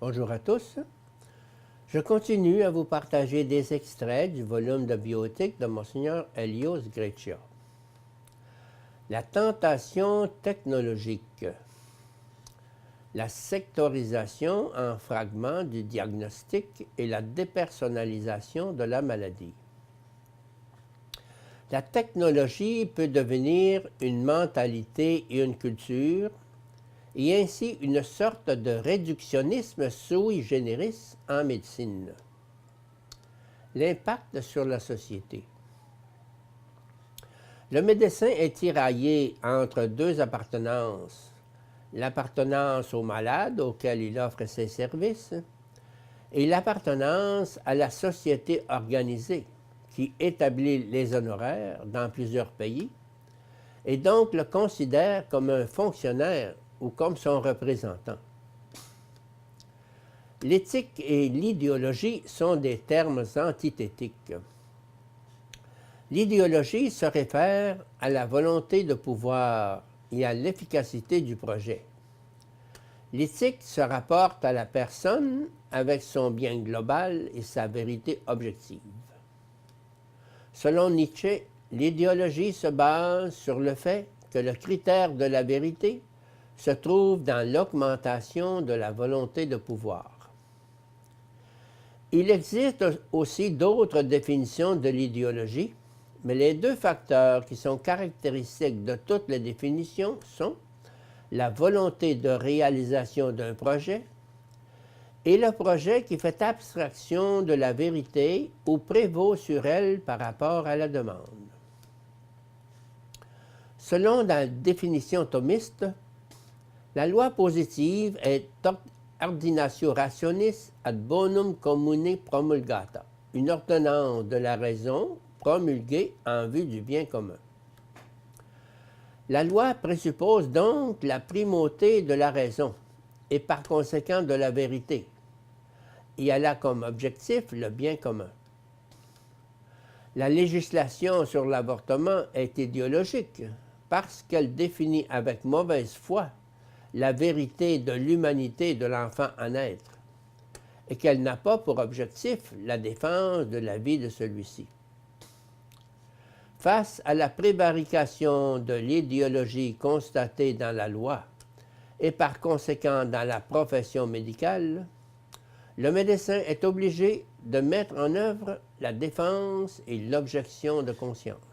Bonjour à tous. Je continue à vous partager des extraits du volume de bioéthique de Monseigneur Elios Greccia. La tentation technologique. La sectorisation en fragments du diagnostic et la dépersonnalisation de la maladie. La technologie peut devenir une mentalité et une culture, et ainsi une sorte de réductionnisme sui generis en médecine. L'impact sur la société. Le médecin est tiraillé entre deux appartenances, l'appartenance aux malades auxquels il offre ses services et l'appartenance à la société organisée qui établit les honoraires dans plusieurs pays et donc le considère comme un fonctionnaire ou comme son représentant. L'éthique et l'idéologie sont des termes antithétiques. L'idéologie se réfère à la volonté de pouvoir et à l'efficacité du projet. L'éthique se rapporte à la personne avec son bien global et sa vérité objective. Selon Nietzsche, l'idéologie se base sur le fait que le critère de la vérité se trouve dans l'augmentation de la volonté de pouvoir. Il existe aussi d'autres définitions de l'idéologie, mais les deux facteurs qui sont caractéristiques de toutes les définitions sont la volonté de réalisation d'un projet et le projet qui fait abstraction de la vérité ou prévaut sur elle par rapport à la demande. Selon la définition thomiste, la loi positive est ordinatio rationis ad bonum commune promulgata, une ordonnance de la raison promulguée en vue du bien commun. La loi présuppose donc la primauté de la raison et par conséquent de la vérité, et elle a comme objectif le bien commun. La législation sur l'avortement est idéologique parce qu'elle définit avec mauvaise foi la vérité de l'humanité de l'enfant à naître et qu'elle n'a pas pour objectif la défense de la vie de celui-ci. Face à la prévarication de l'idéologie constatée dans la loi et par conséquent dans la profession médicale, le médecin est obligé de mettre en œuvre la défense et l'objection de conscience.